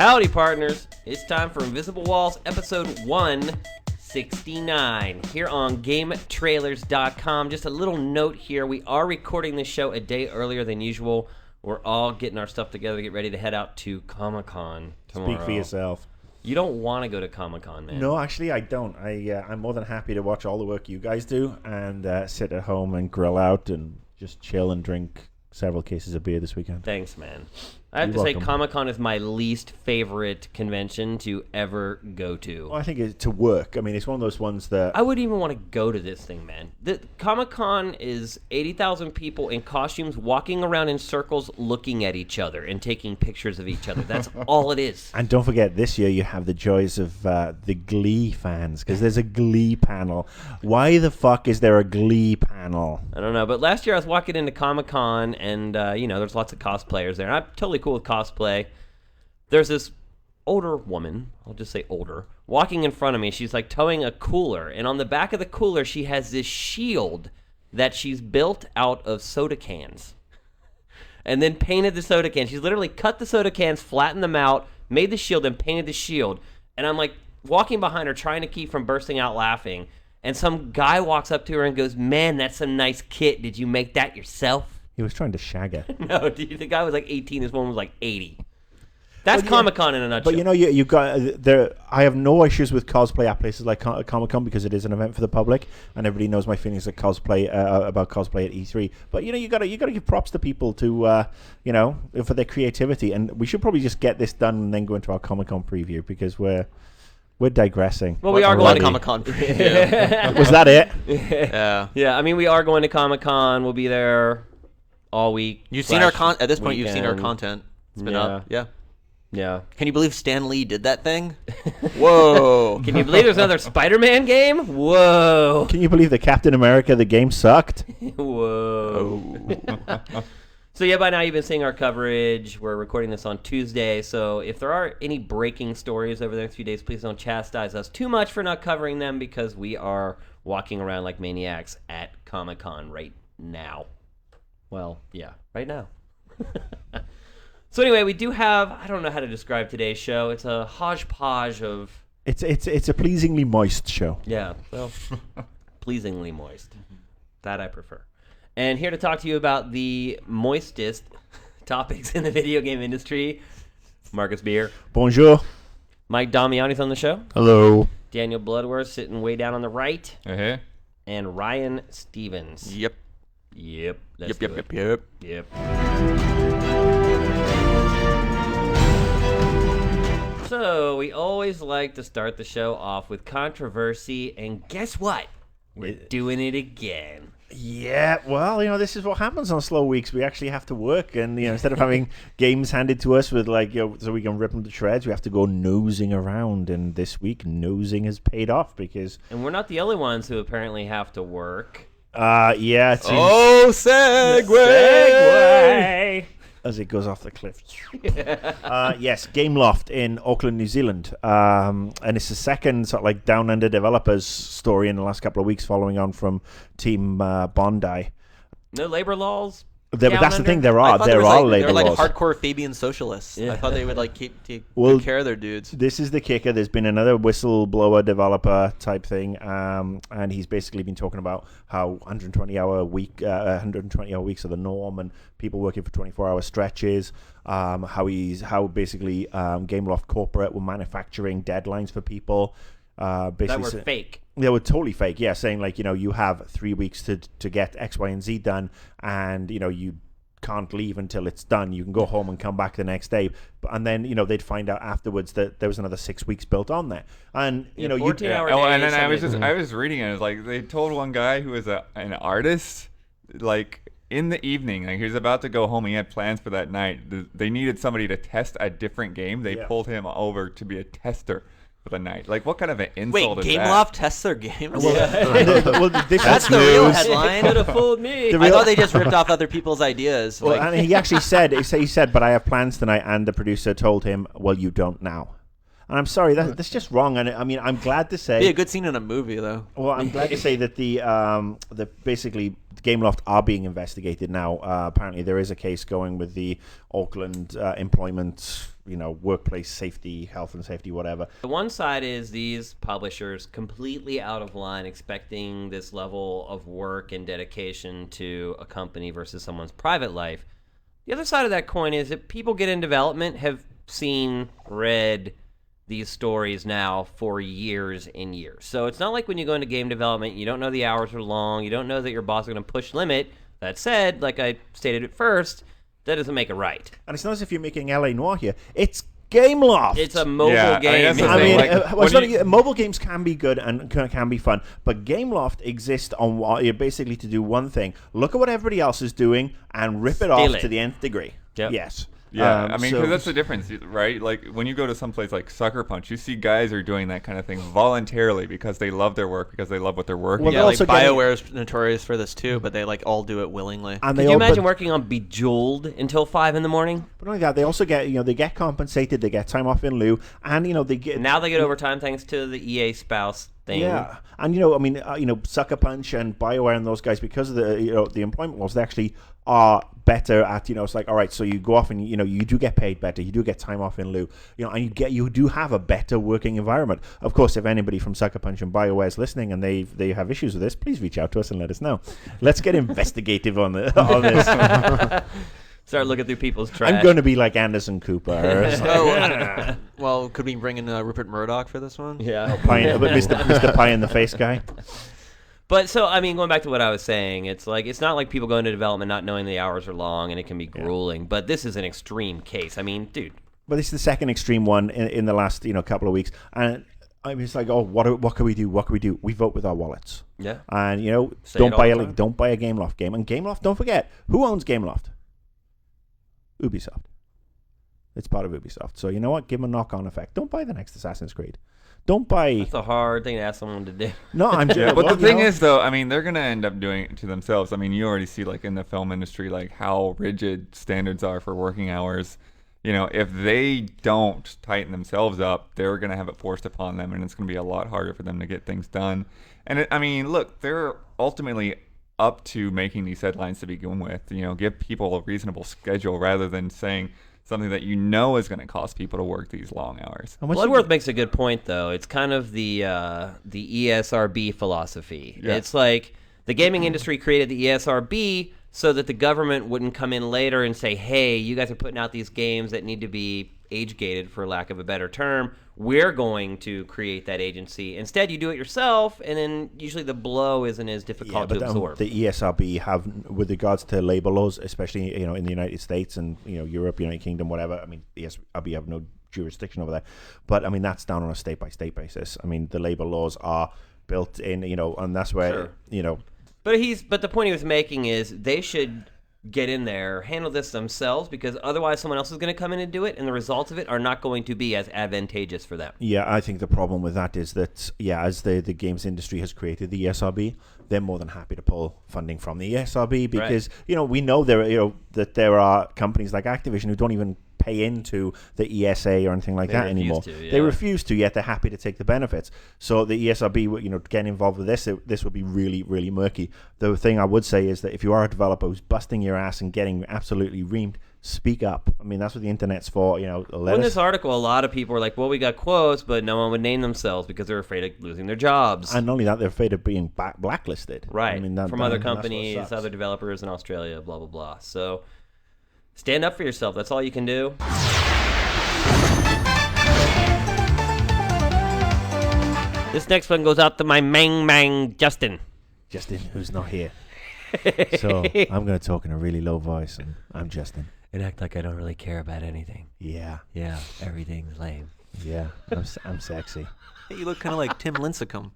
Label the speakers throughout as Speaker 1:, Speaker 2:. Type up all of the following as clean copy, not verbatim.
Speaker 1: Howdy, partners. It's time for Invisible Walls, episode 169, here on GameTrailers.com. Just a little note here. We are recording this show a day earlier than usual. We're all getting our stuff together to get ready to head out to Comic-Con tomorrow.
Speaker 2: Speak for yourself.
Speaker 1: You don't want to go to Comic-Con, man.
Speaker 2: No, actually, I don't. I'm more than happy to watch all the work you guys do and sit at home and grill out and just chill and drink several cases of beer this weekend.
Speaker 1: Thanks, man. I have to say, Comic-Con is my least favorite convention to ever go to.
Speaker 2: Well, I think it's to work. I mean, it's one of those ones that...
Speaker 1: I wouldn't even want to go to this thing, man. Comic-Con is 80,000 people in costumes walking around in circles looking at each other and taking pictures of each other. That's all it is.
Speaker 2: And don't forget, this year you have the joys of the Glee fans, because there's a Glee panel. Why the fuck is there a Glee panel?
Speaker 1: I don't know, but last year I was walking into Comic-Con and, there's lots of cosplayers there. And I'm totally cool with cosplay. There's this older woman, I'll just say older, walking in front of me. She's like towing a cooler, and on the back of the cooler she has this shield that she's built out of soda cans and then painted the soda cans. She's literally cut the soda cans, flattened them out, made the shield, and painted the shield. And I'm like walking behind her trying to keep from bursting out laughing, and some guy walks up to her and goes, "Man, that's a nice kit. Did you make that yourself?"
Speaker 2: He was trying to shag her.
Speaker 1: No, dude, the guy was like 18. This woman was like 80. That's Comic-Con in a nutshell.
Speaker 2: But you got there. I have no issues with cosplay at places like Comic-Con because it is an event for the public, and everybody knows my feelings about cosplay at E3. But you gotta give props to people to for their creativity, and we should probably just get this done and then go into our Comic-Con preview because we're digressing.
Speaker 1: Well, we are going to
Speaker 3: Comic-Con preview.
Speaker 2: Was that it?
Speaker 3: Yeah.
Speaker 1: Yeah, I mean, we are going to Comic-Con. We'll be there all week.
Speaker 3: You've seen our at this point. You've seen our content. It's been up. Yeah.
Speaker 1: Yeah.
Speaker 3: Can you believe Stan Lee did that thing? Whoa.
Speaker 1: Can you believe there's another Spider-Man game? Whoa.
Speaker 2: Can you believe that Captain America the game sucked?
Speaker 1: Whoa. So yeah, by now you've been seeing our coverage. We're recording this on Tuesday, so if there are any breaking stories over the next few days, please don't chastise us too much for not covering them because we are walking around like maniacs at Comic-Con right now. Well, yeah, right now. So anyway, we do have, I don't know how to describe today's show. It's a hodgepodge of...
Speaker 2: It's a pleasingly moist show.
Speaker 1: Yeah, well, pleasingly moist. That I prefer. And here to talk to you about the moistest topics in the video game industry, Marcus Beer.
Speaker 2: Bonjour.
Speaker 1: Mike Damiani's on the show.
Speaker 2: Hello.
Speaker 1: Daniel Bloodworth sitting way down on the right.
Speaker 4: Uh-huh.
Speaker 1: And Ryan Stevens.
Speaker 3: Yep.
Speaker 1: Yep.
Speaker 3: Yep.
Speaker 1: So we always like to start the show off with controversy, and guess what? We're doing it again.
Speaker 2: Yeah, well, this is what happens on slow weeks. We actually have to work, and instead of having games handed to us with so we can rip them to shreds, we have to go nosing around. And this week, nosing has paid off because.
Speaker 1: And we're not the only ones who apparently have to work.
Speaker 2: Yeah.
Speaker 1: Segue!
Speaker 2: As it goes off the cliff. Yes, Gameloft in Auckland, New Zealand. And it's the second sort of like Down Under developers story in the last couple of weeks following on from Team Bondi.
Speaker 1: No labor laws?
Speaker 2: That's the thing, there are labor
Speaker 3: they're like
Speaker 2: laws.
Speaker 3: hardcore Fabian socialists. Yeah. I thought they would take
Speaker 2: well,
Speaker 3: good care of their dudes.
Speaker 2: This is the kicker. There's been another whistleblower developer type thing, and he's basically been talking about how 120-hour weeks are the norm, and people working for 24-hour stretches. How basically Gameloft corporate were manufacturing deadlines for people. Basically
Speaker 1: that were fake.
Speaker 2: They were totally fake, yeah, saying like, you have 3 weeks to get X, Y, and Z done, and, you can't leave until it's done. You can go home and come back the next day. And then, they'd find out afterwards that there was another 6 weeks built on there. And,
Speaker 1: 14-hour
Speaker 4: days. And then I was reading it. It was like they told one guy who was an artist, like, in the evening, like he was about to go home, he had plans for that night. They needed somebody to test a different game. They pulled him over to be a tester for the night. Like, what kind of an insult is that?
Speaker 3: Wait, Gameloft tests their games?
Speaker 2: That's
Speaker 3: the real headline.
Speaker 1: Could have fooled me.
Speaker 3: I thought they just ripped off other people's ideas.
Speaker 2: Well, and he actually said, but I have plans tonight, and the producer told him, well, you don't now. And I'm sorry, that's just wrong. And I mean, I'm glad to say...
Speaker 3: Be a good scene in a movie, though.
Speaker 2: Well, I'm glad to say that the basically Gameloft are being investigated now. Apparently, there is a case going with the Auckland employment, workplace safety, health and safety, whatever.
Speaker 1: The one side is these publishers completely out of line, expecting this level of work and dedication to a company versus someone's private life. The other side of that coin is that people get in development have seen, read these stories now for years and years. So it's not like when you go into game development, you don't know the hours are long, you don't know that your boss is going to push limit. That said, like I stated at first, that doesn't make it right.
Speaker 2: And it's not as if you're making LA Noire here. It's Gameloft.
Speaker 1: It's a mobile
Speaker 4: Yeah, I mean,
Speaker 1: game.
Speaker 4: that's the
Speaker 2: I
Speaker 4: thing.
Speaker 2: mean,
Speaker 4: Like,
Speaker 2: mobile games can be good and can be fun, but Gameloft exists on basically to do one thing: look at what everybody else is doing and rip it off
Speaker 1: it.
Speaker 2: to the nth degree.
Speaker 1: Yep.
Speaker 2: Yes.
Speaker 4: Yeah, I mean,
Speaker 2: so-
Speaker 4: because that's the difference, right? Like, when you go to some place like Sucker Punch, you see guys are doing that kind of thing voluntarily because they love their work, because they love what they're working
Speaker 2: Well,
Speaker 4: on.
Speaker 2: they're
Speaker 5: Yeah, like
Speaker 2: also getting-
Speaker 5: BioWare's notorious for this too, but they like all do it willingly.
Speaker 2: And
Speaker 1: Could
Speaker 2: they
Speaker 1: you
Speaker 2: all,
Speaker 1: imagine
Speaker 2: but,
Speaker 1: working on Bejeweled until 5 in the morning?
Speaker 2: but not only that, they also get they get compensated, they get time off in lieu, and they get
Speaker 1: Now they get overtime thanks to the EA spouse thing.
Speaker 2: Yeah, and Sucker Punch and BioWare and those guys, because of the employment laws, they actually are better at it's like, all right, so you go off and you do get paid better, you do get time off in lieu, and you do have a better working environment. Of course, if anybody from Sucker Punch and BioWare is listening and they have issues with this, please reach out to us and let us know. Let's get investigative on this.
Speaker 1: Start looking through people's trash.
Speaker 2: I'm going to be like Anderson Cooper. It's like,
Speaker 5: Well, could we bring in Rupert Murdoch for this one?
Speaker 1: Yeah.
Speaker 2: but Mr. Pie in the Face guy.
Speaker 1: But so, I mean, going back to what I was saying, it's not like people go into development not knowing the hours are long and it can be grueling. But this is an extreme case. I mean, dude.
Speaker 2: But this is the second extreme one in the last couple of weeks, and I mean, it's like, oh, what can we do? What can we do? We vote with our wallets.
Speaker 1: Yeah.
Speaker 2: And
Speaker 1: Say it
Speaker 2: don't
Speaker 1: all
Speaker 2: buy
Speaker 1: the time.
Speaker 2: don't buy a Gameloft game. And Gameloft, don't forget, who owns Gameloft? Ubisoft. It's part of Ubisoft. So you know what? Give them a knock-on effect. Don't buy the next Assassin's Creed. Don't buy.
Speaker 1: It's a hard thing to ask someone to do.
Speaker 2: No, I'm just.
Speaker 4: Yeah, but
Speaker 2: well,
Speaker 4: the thing
Speaker 2: you know,
Speaker 4: is, though, I mean, they're going to end up doing it to themselves. I mean, you already see, like, in the film industry, like, how rigid standards are for working hours. If they don't tighten themselves up, they're going to have it forced upon them, and it's going to be a lot harder for them to get things done. And, I mean, look, they're ultimately up to making these headlines to begin with. Give people a reasonable schedule rather than saying something that is going to cause people to work these long hours.
Speaker 2: and once you-
Speaker 1: Bloodworth makes a good point, though. It's kind of the ESRB philosophy.
Speaker 4: Yeah.
Speaker 1: It's like the gaming industry created the ESRB so that the government wouldn't come in later and say, hey, you guys are putting out these games that need to be age-gated, for lack of a better term. We're going to create that agency. Instead, you do it yourself, and then usually the blow isn't as difficult to absorb.
Speaker 2: the ESRB have, with regards to labor laws, especially in the United States and Europe, United Kingdom, whatever. I mean, the ESRB have no jurisdiction over there, but I mean that's down on a state-by-state basis. I mean, the labor laws are built in, and that's where
Speaker 1: Sure. But the point he was making is they should get in there, handle this themselves, because otherwise someone else is going to come in and do it, and the results of it are not going to be as advantageous for them.
Speaker 2: Yeah, I think the problem with that is that, as the games industry has created the ESRB, they're more than happy to pull funding from the ESRB because, we know that there are companies like Activision who don't even pay into the ESA or anything like
Speaker 1: They
Speaker 2: that
Speaker 1: refuse
Speaker 2: anymore.
Speaker 1: to,
Speaker 2: They
Speaker 1: yeah.
Speaker 2: refuse to, yet they're happy to take the benefits. So the ESRB, getting involved with this would be really, really murky. The thing I would say is that if you are a developer who's busting your ass and getting absolutely reamed, speak up. I mean, that's what the internet's for.
Speaker 1: Well, in this article, a lot of people were like, well, we got quotes, but no one would name themselves because they're afraid of losing their jobs.
Speaker 2: And not only that, they're afraid of being blacklisted.
Speaker 1: Right.
Speaker 2: I mean,
Speaker 1: From other
Speaker 2: that's what
Speaker 1: companies,
Speaker 2: sucks.
Speaker 1: other developers in Australia, blah, blah, blah. So stand up for yourself. That's all you can do. This next one goes out to my mang Justin.
Speaker 2: Justin, who's not here. So I'm going to talk in a really low voice, and I'm Justin.
Speaker 1: And act like I don't really care about anything.
Speaker 2: Yeah,
Speaker 1: Yeah, everything's lame.
Speaker 2: yeah, I'm sexy.
Speaker 5: Hey, you look kind of like Tim Lincecum.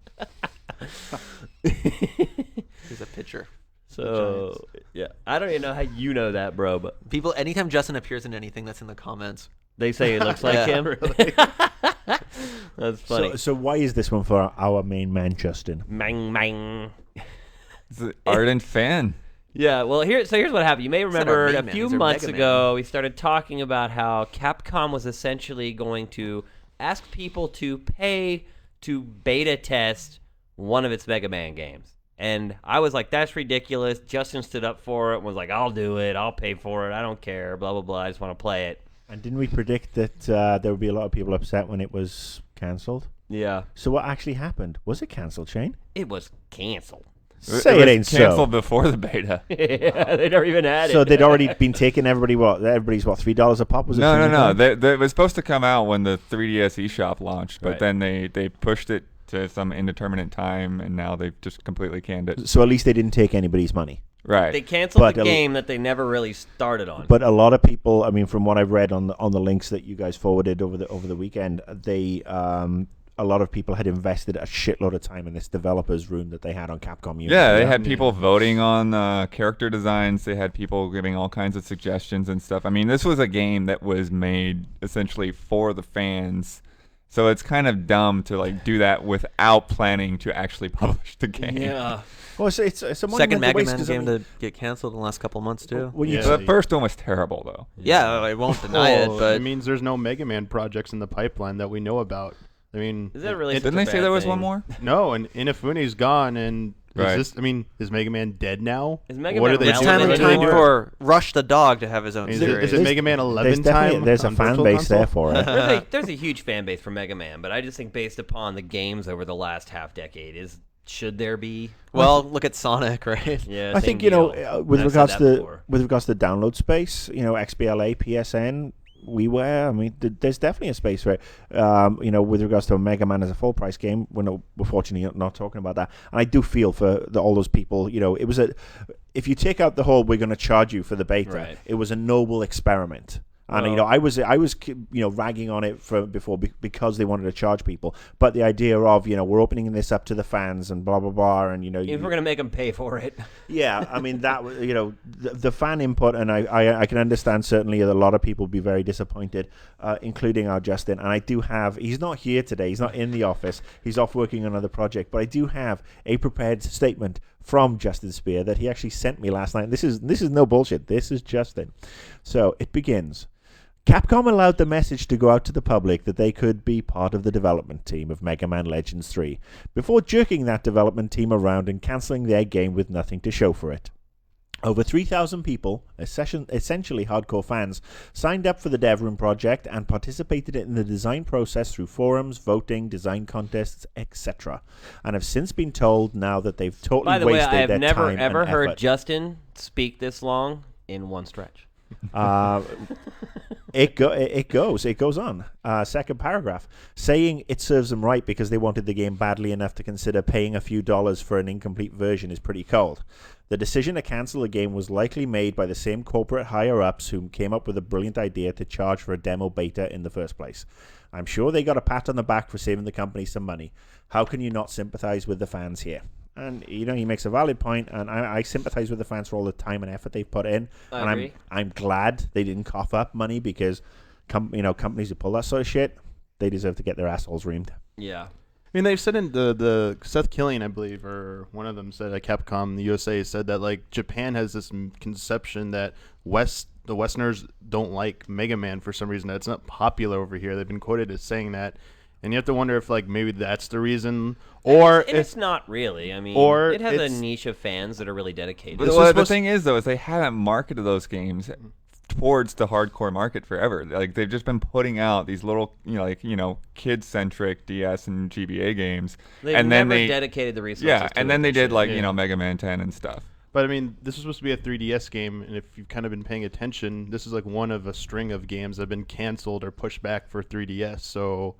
Speaker 5: Here's a picture.
Speaker 1: So, yeah, I don't even know how you know that, bro, but
Speaker 5: People, anytime Justin appears in anything, that's in the comments.
Speaker 1: they say it looks like
Speaker 5: Yeah,
Speaker 1: him. That's funny.
Speaker 2: So why is this one for our main man, Justin?
Speaker 1: Mang.
Speaker 4: It's an ardent fan.
Speaker 1: Yeah, well, here's what happened. You may
Speaker 5: not
Speaker 1: remember
Speaker 5: our
Speaker 1: a
Speaker 5: main man,
Speaker 1: few
Speaker 5: he's our
Speaker 1: months
Speaker 5: Mega
Speaker 1: ago, we started talking about how Capcom was essentially going to ask people to pay to beta test one of its Mega Man games. And I was like, that's ridiculous. Justin stood up for it and was like, I'll do it. I'll pay for it. I don't care. Blah, blah, blah. I just want to play it.
Speaker 2: And didn't we predict that there would be a lot of people upset when it was cancelled?
Speaker 1: Yeah.
Speaker 2: So what actually happened? Was it cancelled, Shane?
Speaker 1: It was canceled.
Speaker 2: Say it
Speaker 4: was
Speaker 2: ain't
Speaker 4: canceled
Speaker 2: so.
Speaker 4: before the beta.
Speaker 1: Yeah, they never even had it.
Speaker 2: So they'd already been taking everybody's what, $3 a pop? Was it?
Speaker 4: No,
Speaker 2: something like that?
Speaker 4: It was supposed to come out when the 3DS eShop launched, but
Speaker 1: Right.
Speaker 4: then they pushed it to some indeterminate time, and now they've just completely canned it.
Speaker 2: So at least they didn't take anybody's money.
Speaker 4: Right.
Speaker 1: They canceled
Speaker 2: But
Speaker 1: the
Speaker 2: a-
Speaker 1: game that they never really started on.
Speaker 2: But a lot of people, I mean, from what I've read on the links that you guys forwarded over the weekend, they a lot of people had invested a shitload of time in this developers room that they had on Capcom Unity.
Speaker 4: Yeah, they had people voting on character designs. They had people giving all kinds of suggestions and stuff. I mean, this was a game that was made essentially for the fans. So it's kind of dumb to like do that without planning to actually publish the game.
Speaker 1: yeah.
Speaker 2: Well, it's a
Speaker 5: Second
Speaker 2: monumental
Speaker 5: Mega
Speaker 2: waste,
Speaker 5: Man
Speaker 2: 'cause I
Speaker 5: game
Speaker 2: mean,
Speaker 5: to get canceled in the last couple of months too.
Speaker 2: when you
Speaker 6: Yeah.
Speaker 4: So the first one was terrible, though.
Speaker 5: Yeah, I won't deny it,
Speaker 6: Well,
Speaker 5: but
Speaker 6: it means there's no Mega Man projects in the pipeline that we know about. I mean,
Speaker 1: Is that really such
Speaker 4: Didn't
Speaker 1: a
Speaker 4: they say
Speaker 1: bad
Speaker 4: there was
Speaker 1: thing?
Speaker 4: one more?
Speaker 6: no, and Inafune's gone, and
Speaker 4: Right.
Speaker 6: is Mega Man dead now?
Speaker 1: Is Mega
Speaker 6: What
Speaker 1: Man
Speaker 6: are they
Speaker 5: it's
Speaker 6: doing?
Speaker 5: time
Speaker 1: relevant
Speaker 5: and
Speaker 6: What are they
Speaker 5: time
Speaker 1: anymore?
Speaker 6: doing?
Speaker 5: for Rush the Dog to have his own
Speaker 6: Is
Speaker 5: series.
Speaker 6: it Mega Man 11 time?
Speaker 2: there's a
Speaker 6: on
Speaker 2: fan
Speaker 6: Virtual
Speaker 2: base there
Speaker 6: Console?
Speaker 2: for it.
Speaker 1: There's a huge fan base for Mega Man, but I just think based upon the games over the last half decade, should there be?
Speaker 5: Well, look at Sonic, right?
Speaker 1: Yeah,
Speaker 2: I
Speaker 1: same
Speaker 2: think
Speaker 1: deal.
Speaker 2: with
Speaker 1: I've said
Speaker 2: regards
Speaker 1: that
Speaker 2: to
Speaker 1: before.
Speaker 2: the download space, XBLA, PSN, WiiWare. I mean, there's definitely a space for it. With regards to a Mega Man as a full price game, we're fortunately not talking about that. And I do feel for all those people. It was if you take out the whole we're going to charge you for the beta,
Speaker 1: Right.
Speaker 2: it was a noble experiment. And
Speaker 1: Well-
Speaker 2: I was ragging on it before because they wanted to charge people, but the idea of we're opening this up to the fans and blah blah blah, and
Speaker 1: If we're gonna make them pay for it,
Speaker 2: yeah, I mean that the fan input, and I can understand certainly that a lot of people will be very disappointed, including our Justin. And I do have, he's not here today, he's not in the office, he's off working on another project, but I do have a prepared statement from Justin Spear that he actually sent me last night. This is no bullshit. This is Justin. So it begins. Capcom allowed the message to go out to the public that they could be part of the development team of Mega Man Legends 3, before jerking that development team around and cancelling their game with nothing to show for it. Over 3,000 people, essentially hardcore fans, signed up for the dev room project and participated in the design process through forums, voting, design contests, etc. And have since been told now that they've totally
Speaker 1: by the way,
Speaker 2: wasted
Speaker 1: I have
Speaker 2: their
Speaker 1: never
Speaker 2: time
Speaker 1: ever
Speaker 2: and
Speaker 1: heard
Speaker 2: effort.
Speaker 1: Justin speak this long in one stretch.
Speaker 2: It goes on. Second paragraph, saying it serves them right because they wanted the game badly enough to consider paying a few dollars for an incomplete version is pretty cold. The decision to cancel the game was likely made by the same corporate higher-ups who came up with a brilliant idea to charge for a demo beta in the first place. I'm sure they got a pat on the back for saving the company some money. How can you not sympathize with the fans here? And he makes a valid point, and I sympathize with the fans for all the time and effort they've put in.
Speaker 1: I agree.
Speaker 2: I'm glad they didn't cough up money because companies who pull that sort of shit, they deserve to get their assholes reamed.
Speaker 1: Yeah.
Speaker 6: I mean, they've said in the Seth Killian, I believe, or one of them said at Capcom, the USA said that like Japan has this conception that the Westerners don't like Mega Man for some reason. That it's not popular over here. They've been quoted as saying that, and you have to wonder if like maybe that's the reason, or
Speaker 1: And it's not really. I mean,
Speaker 6: or
Speaker 1: it has a
Speaker 6: it's-
Speaker 1: niche of fans that are really dedicated.
Speaker 4: But
Speaker 6: This
Speaker 4: well,
Speaker 6: was
Speaker 4: the
Speaker 6: supposed-
Speaker 4: thing is, though, is they haven't marketed those games towards the hardcore market forever. Like they've just been putting out these little, kid-centric DS and GBA games,
Speaker 1: They've
Speaker 4: and then
Speaker 1: never
Speaker 4: they
Speaker 1: dedicated the resources.
Speaker 4: yeah,
Speaker 1: to
Speaker 4: and
Speaker 1: it
Speaker 4: then they
Speaker 1: and
Speaker 4: did
Speaker 1: shit.
Speaker 4: like
Speaker 6: Yeah.
Speaker 4: Mega Man 10 and stuff.
Speaker 6: But I mean, this was supposed to be a 3DS game, and if you've kind of been paying attention, this is like one of a string of games that have been canceled or pushed back for 3DS. So,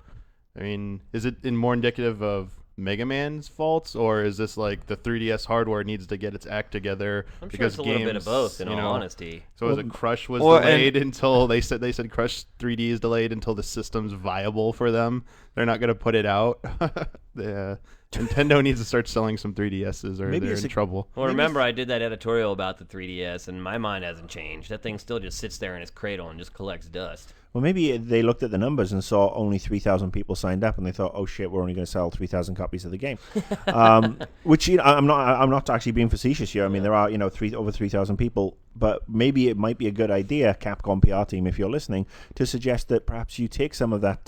Speaker 6: I mean, is it more indicative of Mega Man's faults, or is this like the 3DS hardware needs to get its act together?
Speaker 1: I'm sure
Speaker 6: because
Speaker 1: it's a little bit of
Speaker 6: games,
Speaker 1: both, in
Speaker 6: you
Speaker 1: all
Speaker 6: know,
Speaker 1: honesty.
Speaker 6: So is it Crush was
Speaker 4: well, and-
Speaker 6: delayed until they said Crush 3D is delayed until the system's viable for them. They're not going to put it out. Nintendo needs to start selling some 3DSs or
Speaker 2: Maybe
Speaker 6: they're
Speaker 2: it's
Speaker 6: in
Speaker 2: a-
Speaker 6: trouble.
Speaker 1: Well, remember, I did that editorial about the 3DS, and my mind hasn't changed. That thing still just sits there in its cradle and just collects dust.
Speaker 2: Well, maybe they looked at the numbers and saw only 3,000 people signed up, and they thought, "Oh shit, we're only going to sell 3,000 copies of the game." Which I'm not actually being facetious here. I mean, there are over 3,000 people, but maybe it might be a good idea, Capcom PR team, if you're listening, to suggest that perhaps you take some of that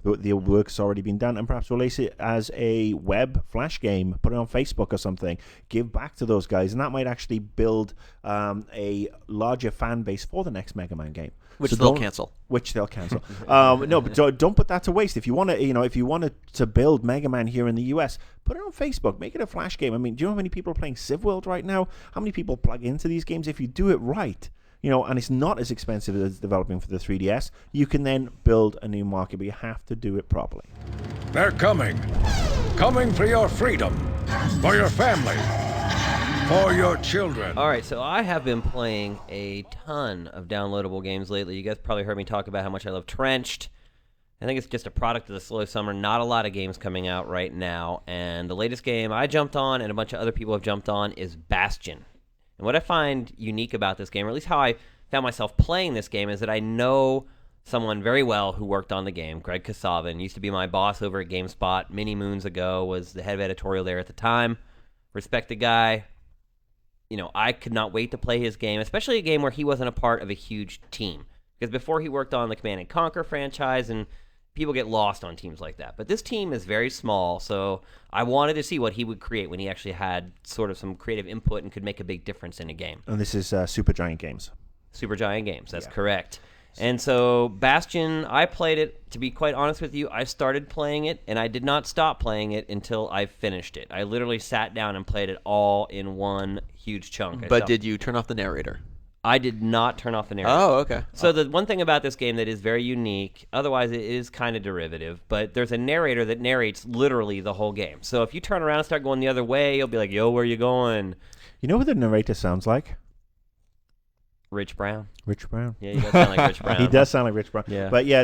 Speaker 2: the work's already been done, and perhaps release it as a web flash game, put it on Facebook or something, give back to those guys, and that might actually build a larger fan base for the next Mega Man game.
Speaker 5: Which
Speaker 2: So
Speaker 5: they'll
Speaker 2: don't-
Speaker 5: cancel.
Speaker 2: Which they'll cancel. No, but don't put that to waste. If you want to, if you wanted to build Mega Man here in the US, put it on Facebook. Make it a flash game. I mean, do you know how many people are playing Civworld right now? How many people plug into these games? If you do it right, and it's not as expensive as developing for the 3DS, you can then build a new market, but you have to do it properly.
Speaker 7: They're coming. Coming for your freedom. For your family. For your children.
Speaker 1: All right, so I have been playing a ton of downloadable games lately. You guys probably heard me talk about how much I love Trenched. I think it's just a product of the slow summer. Not a lot of games coming out right now. And the latest game I jumped on and a bunch of other people have jumped on is Bastion. And what I find unique about this game, or at least how I found myself playing this game, is that I know someone very well who worked on the game, Greg Kasavin. Used to be my boss over at GameSpot many moons ago, was the head of editorial there at the time. Respect the guy. I could not wait to play his game, especially a game where he wasn't a part of a huge team. Because before he worked on the Command & Conquer franchise, and people get lost on teams like that. But this team is very small, so I wanted to see what he would create when he actually had sort of some creative input and could make a big difference in a game.
Speaker 2: And this is Supergiant Games.
Speaker 1: Supergiant Games, that's correct. And so Bastion, I played it, to be quite honest with you, I started playing it, and I did not stop playing it until I finished it. I literally sat down and played it all in one huge chunk.
Speaker 5: But did you turn off the narrator?
Speaker 1: I did not turn off the narrator.
Speaker 5: Oh, okay.
Speaker 1: So the one thing about this game that is very unique, otherwise it is kind of derivative, but there's a narrator that narrates literally the whole game. So if you turn around and start going the other way, you'll be like, yo, where you going?
Speaker 2: You know what the narrator sounds like?
Speaker 1: Rich Brown.
Speaker 2: Rich Brown.
Speaker 1: Yeah, he does sound like Rich Brown.
Speaker 2: He does sound like Rich Brown.
Speaker 1: Yeah.
Speaker 2: But yeah,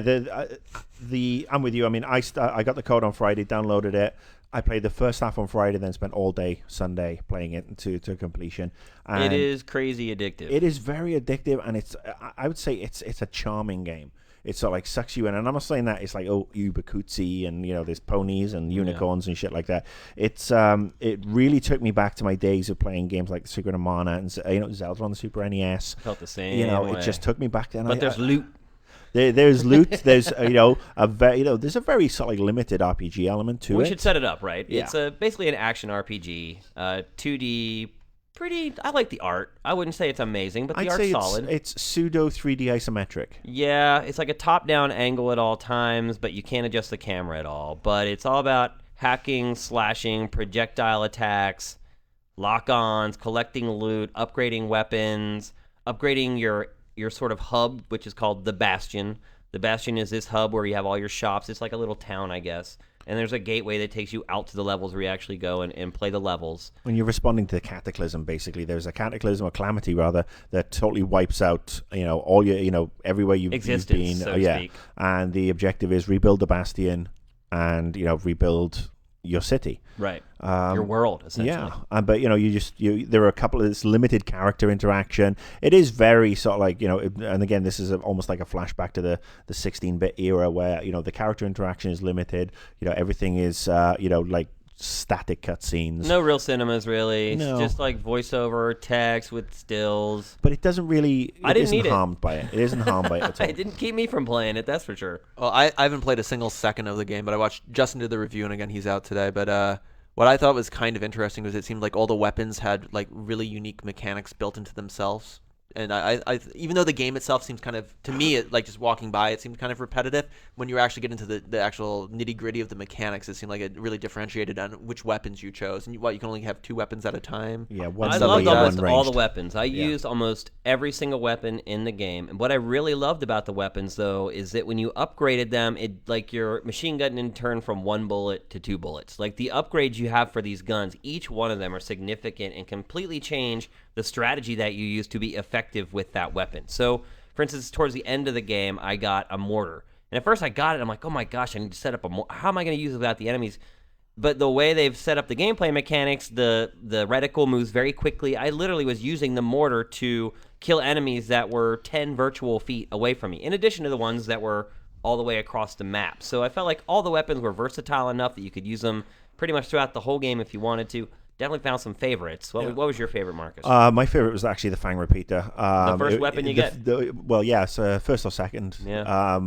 Speaker 2: I'm with you. I mean, I got the code on Friday, downloaded it. I played the first half on Friday, then spent all day Sunday playing it to completion. And
Speaker 1: it is crazy addictive.
Speaker 2: It is very addictive, and I would say it's a charming game. It sort of like sucks you in, and I'm not saying that it's like uber cutesy and there's ponies and unicorns and shit like that. It's it really took me back to my days of playing games like The Secret of Mana and Zelda on the Super NES.
Speaker 1: Felt the same way.
Speaker 2: It just took me back then.
Speaker 1: But there's loot.
Speaker 2: There's loot. There's there's a very sort of like limited RPG element to it.
Speaker 1: We should set it up, right?
Speaker 2: Yeah.
Speaker 1: It's basically an action RPG, 2D. I like the art. I wouldn't say it's amazing, but the
Speaker 2: I'd
Speaker 1: art's
Speaker 2: say
Speaker 1: solid.
Speaker 2: it's pseudo 3D isometric.
Speaker 1: Yeah, it's like a top-down angle at all times, but you can't adjust the camera at all. But it's all about hacking, slashing, projectile attacks, lock-ons, collecting loot, upgrading weapons, upgrading your sort of hub, which is called the Bastion. The Bastion is this hub where you have all your shops. It's like a little town, I guess. And there's a gateway that takes you out to the levels where you actually go and play the levels.
Speaker 2: When you're responding to the cataclysm, basically, there's a cataclysm or calamity rather that totally wipes out, all your, everywhere you've
Speaker 1: Existence,
Speaker 2: been.
Speaker 1: so to speak.
Speaker 2: And the objective is rebuild the Bastion and rebuild your city.
Speaker 1: Right. Your world, essentially.
Speaker 2: Yeah, but there are a couple of this limited character interaction. It is very sort of like and again, this is almost like a flashback to the 16-bit era where the character interaction is limited. Everything is like static cutscenes.
Speaker 1: No real cinemas, really.
Speaker 2: No.
Speaker 1: It's just like voiceover, text with stills.
Speaker 2: But it doesn't really.
Speaker 1: I didn't
Speaker 2: isn't
Speaker 1: need it.
Speaker 2: harmed by it. It isn't harmed by it at all.
Speaker 1: It didn't keep me from playing it, that's for sure.
Speaker 5: Well, I haven't played a single second of the game, but I watched Justin did the review, and again, he's out today. But what I thought was kind of interesting was it seemed like all the weapons had like really unique mechanics built into themselves. And I even though the game itself seems kind of, to me, like just walking by, it seemed kind of repetitive. When you actually get into the actual nitty gritty of the mechanics, it seemed like it really differentiated on which weapons you chose. And you can only have 2 weapons at a time.
Speaker 2: Yeah, one
Speaker 1: I
Speaker 2: stuff
Speaker 1: loved
Speaker 2: like that,
Speaker 1: almost
Speaker 2: one
Speaker 1: all the
Speaker 2: ranged.
Speaker 1: weapons. I used almost every single weapon in the game. And what I really loved about the weapons, though, is that when you upgraded them, it like your machine gun didn't turn from 1 bullet to 2 bullets. Like the upgrades you have for these guns, each one of them are significant and completely change the strategy that you use to be effective with that weapon. So, for instance, towards the end of the game, I got a mortar. And at first I got it, I'm like, oh my gosh, I need to set up a mortar. How am I going to use it without the enemies? But the way they've set up the gameplay mechanics, the reticle moves very quickly. I literally was using the mortar to kill enemies that were 10 virtual feet away from me, in addition to the ones that were all the way across the map. So I felt like all the weapons were versatile enough that you could use them pretty much throughout the whole game if you wanted to. Definitely found some favorites. What was your favorite, Marcus?
Speaker 2: My favorite was actually the Fang Repeater.
Speaker 1: The first weapon you get?
Speaker 2: Well, yes, first or second.
Speaker 1: Yeah.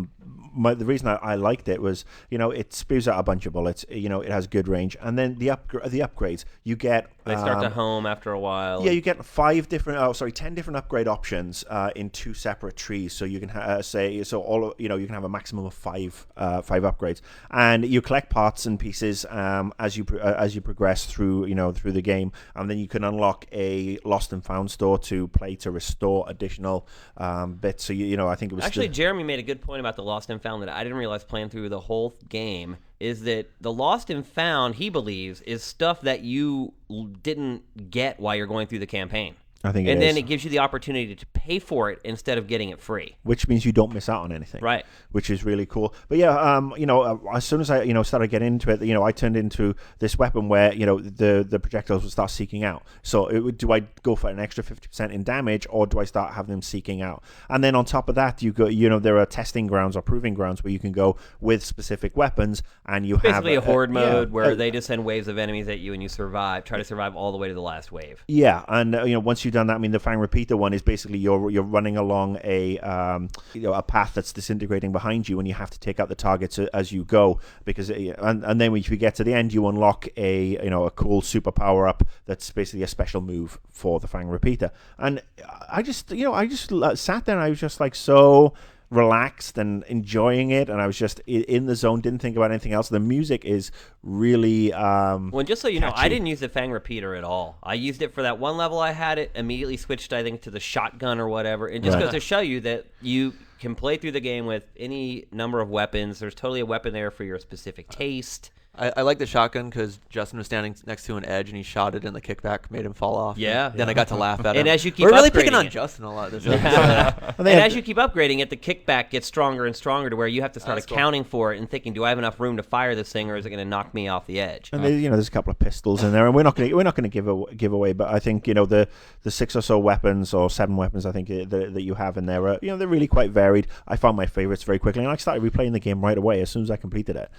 Speaker 2: The reason I liked it was, it spews out a bunch of bullets. It has good range, and then the upgrades you get.
Speaker 1: They start to home after a while.
Speaker 2: Yeah, you get 10 different upgrade options in 2 separate trees. So you can you can have a maximum of 5 upgrades, and you collect parts and pieces as you progress through through the game, and then you can unlock a lost and found store to restore additional bits. So I think it was
Speaker 1: actually Jeremy made a good point about the lost and found that I didn't realize playing through the whole game. Is that the lost and found, he believes, is stuff that you didn't get while you're going through the campaign.
Speaker 2: I think
Speaker 1: and
Speaker 2: it is.
Speaker 1: then it gives you the opportunity to pay for it instead of getting it free.
Speaker 2: Which means you don't miss out on anything.
Speaker 1: Right.
Speaker 2: Which is really cool. But yeah, as soon as I, started getting into it, I turned into this weapon where, the projectiles would start seeking out. So do I go for an extra 50% in damage, or do I start having them seeking out? And then on top of that, you go, there are testing grounds or proving grounds where you can go with specific weapons, and you have
Speaker 1: basically a horde mode where they just send waves of enemies at you and you try to survive all the way to the last wave.
Speaker 2: Yeah, and once you've done that, the Fang Repeater one is basically you're running along a path that's disintegrating behind you, and you have to take out the targets as you go, because and then when you get to the end, you unlock a cool super power up that's basically a special move for the Fang Repeater. And I just sat there and I was just like so relaxed and enjoying it, and I was just in the zone, didn't think about anything else. The music is really
Speaker 1: well, just so you know,
Speaker 2: catchy.
Speaker 1: I didn't use the Fang Repeater at all. I used it for that one level I had it, immediately switched, I think, to the shotgun or whatever. It just goes to show you that you can play through the game with any number of weapons. There's totally a weapon there for your specific taste.
Speaker 5: I like the shotgun because Justin was standing next to an edge and he shot it, and the kickback made him fall off.
Speaker 1: Yeah.
Speaker 5: Then I got to laugh at him.
Speaker 1: And as you keep
Speaker 5: We're really
Speaker 1: upgrading
Speaker 5: picking on
Speaker 1: it.
Speaker 5: Justin a lot this
Speaker 1: and as you keep upgrading it, the kickback gets stronger and stronger to where you have to start
Speaker 5: That's cool.
Speaker 1: accounting for it and thinking, do I have enough room to fire this thing, or is it going to knock me off the edge?
Speaker 2: And there's a couple of pistols in there, and we're not going to give away. But I think the 6 or so weapons or 7 weapons I think that you have in there, they're really quite varied. I found my favorites very quickly, and I started replaying the game right away as soon as I completed it,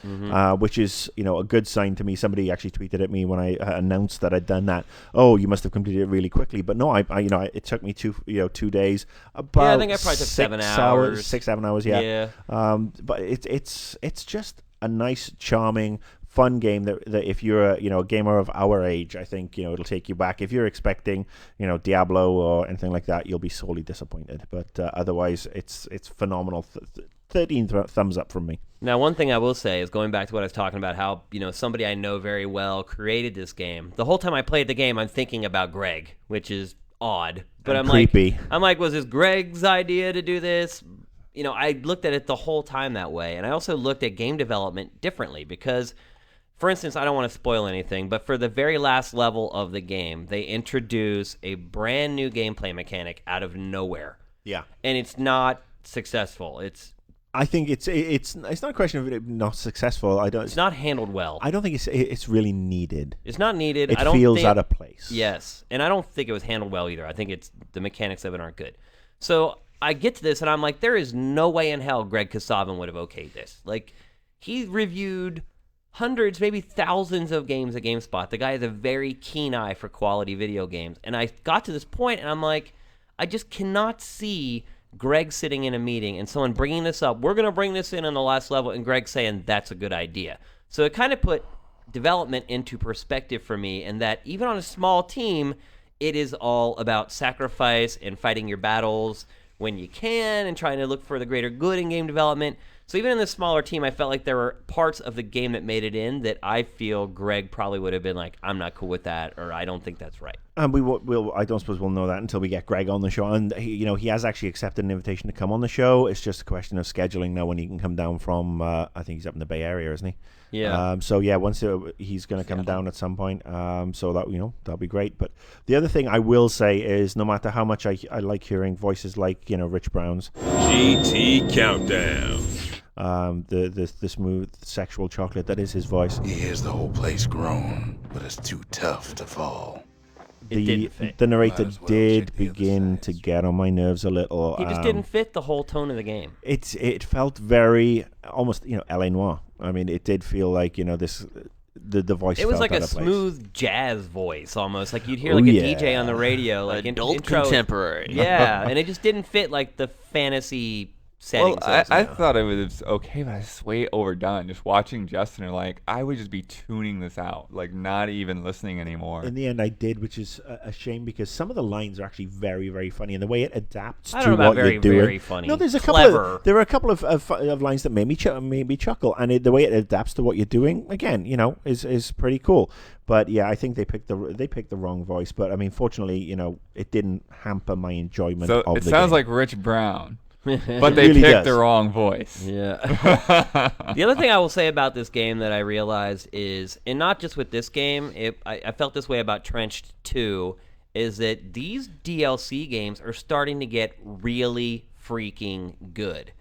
Speaker 2: which is a good sign to me. Somebody actually tweeted at me when I announced that I'd done that. Oh, you must have completed it really quickly. But no, it took me 2 days. About
Speaker 1: I think I probably took 7 hours.
Speaker 2: 6-7 hours, yeah. But it's just a nice, charming, fun game that if you're a gamer of our age, I think it'll take you back. If you're expecting Diablo or anything like that, you'll be sorely disappointed. But otherwise, it's phenomenal. 13 thumbs up from me.
Speaker 1: Now, one thing I will say is, going back to what I was talking about, how somebody I know very well created this game. The whole time I played the game, I'm thinking about Greg, which is odd. But
Speaker 2: And
Speaker 1: I'm
Speaker 2: creepy.
Speaker 1: like, was this Greg's idea to do this? I looked at it the whole time that way, and I also looked at game development differently because, for instance, I don't want to spoil anything, but for the very last level of the game, they introduce a brand new gameplay mechanic out of nowhere.
Speaker 2: Yeah.
Speaker 1: And it's not successful.
Speaker 2: I think it's not a question of it not successful.
Speaker 1: It's not handled well.
Speaker 2: I don't think it's really needed.
Speaker 1: It's not needed.
Speaker 2: It
Speaker 1: I don't
Speaker 2: feels
Speaker 1: think,
Speaker 2: out of place.
Speaker 1: Yes, and I don't think it was handled well either. I think the mechanics of it aren't good. So I get to this, and I'm like, there is no way in hell Greg Kasavin would have okayed this. Like, he reviewed hundreds, maybe thousands of games at GameSpot. The guy has a very keen eye for quality video games. And I got to this point, and I'm like, I just cannot see Greg sitting in a meeting and someone bringing this up. We're going to bring this in on the last level, and Greg saying that's a good idea. So it kind of put development into perspective for me, and that even on a small team, it is all about sacrifice and fighting your battles when you can and trying to look for the greater good in game development. So even in this smaller team, I felt like there were parts of the game that made it in that I feel Greg probably would have been like, I'm not cool with that, or I don't think that's right.
Speaker 2: And I don't suppose we'll know that until we get Greg on the show. And he has actually accepted an invitation to come on the show. It's just a question of scheduling now when he can come down from. I think he's up in the Bay Area, isn't he?
Speaker 1: Yeah.
Speaker 2: So yeah, once he's going to come down at some point. So that that'll be great. But the other thing I will say is, no matter how much I like hearing voices like Rich Brown's
Speaker 8: GT Countdown.
Speaker 2: The smooth sexual chocolate that is his voice.
Speaker 9: He hears the whole place groan, but it's too tough to fall.
Speaker 1: didn't fit.
Speaker 2: The narrator
Speaker 7: Might as well
Speaker 2: did
Speaker 7: check the other
Speaker 2: begin to
Speaker 7: sides.
Speaker 2: get on my nerves a little.
Speaker 1: He just didn't fit the whole tone of the game.
Speaker 2: It felt very almost LA Noire. I mean, it did feel like this the voice.
Speaker 1: It was
Speaker 2: felt
Speaker 1: like a
Speaker 2: out of place.
Speaker 1: smooth jazz voice almost. Like you'd hear
Speaker 2: Oh,
Speaker 1: like a
Speaker 2: yeah.
Speaker 1: DJ on the radio, like
Speaker 5: Adult
Speaker 1: intro.
Speaker 5: contemporary.
Speaker 1: Yeah, and it just didn't fit like the fantasy settings.
Speaker 4: Well,
Speaker 1: it was
Speaker 4: I
Speaker 1: in.
Speaker 4: thought it was okay, but it's way overdone. Just watching Justin, I would just be tuning this out, like not even listening anymore.
Speaker 2: In the end, I did, which is a shame because some of the lines are actually very, very funny, and the way it adapts
Speaker 1: I
Speaker 2: to
Speaker 1: don't know about
Speaker 2: what
Speaker 1: very,
Speaker 2: you're doing.
Speaker 1: very funny.
Speaker 2: No, there's a
Speaker 1: Clever.
Speaker 2: there were a couple of lines that made me chuckle, and the way it adapts to what you're doing, again, is pretty cool. But yeah, I think they picked the wrong voice. But I mean, fortunately, it didn't hamper my enjoyment
Speaker 4: So
Speaker 2: of
Speaker 4: it
Speaker 2: the
Speaker 4: sounds
Speaker 2: game.
Speaker 4: like Rich Brown, but they
Speaker 2: really
Speaker 4: picked
Speaker 2: does.
Speaker 4: the wrong voice.
Speaker 1: Yeah. The other thing I will say about this game that I realized is, and not just with this game, I felt this way about Trenched 2, is that these DLC games are starting to get really freaking good.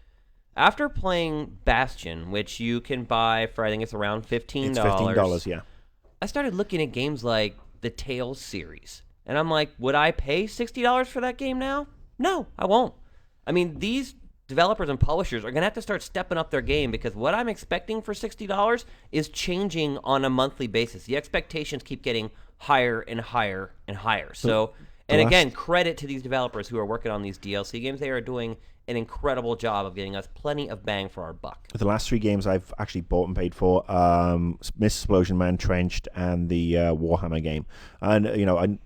Speaker 1: After playing Bastion, which you can buy for, I think it's around $15.
Speaker 2: It's $15, yeah.
Speaker 1: I started looking at games like the Tales series. And I'm like, would I pay $60 for that game now? No, I won't. I mean, these developers and publishers are going to have to start stepping up their game because what I'm expecting for $60 is changing on a monthly basis. The expectations keep getting higher and higher and higher. So, and again, credit to these developers who are working on these DLC games. They are doing an incredible job of getting us plenty of bang for our buck.
Speaker 2: The last 3 games I've actually bought and paid for, Miss Explosion Man, Trenched, and the Warhammer game. And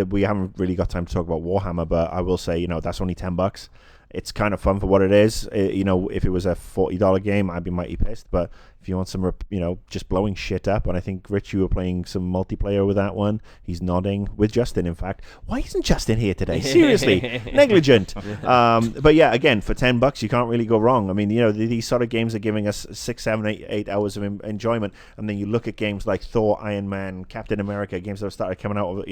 Speaker 2: we haven't really got time to talk about Warhammer, but I will say, that's only $10. It's kind of fun for what it is. If it was a $40 game, I'd be mighty pissed. But if you want some, just blowing shit up, and I think Rich, you were playing some multiplayer with that one. He's nodding with Justin. In fact, why isn't Justin here today? Seriously, negligent. But yeah, again, for $10, you can't really go wrong. I mean, these sort of games are giving us 6, 7, 8 hours of enjoyment, and then you look at games like Thor, Iron Man, Captain America, games that have started coming out of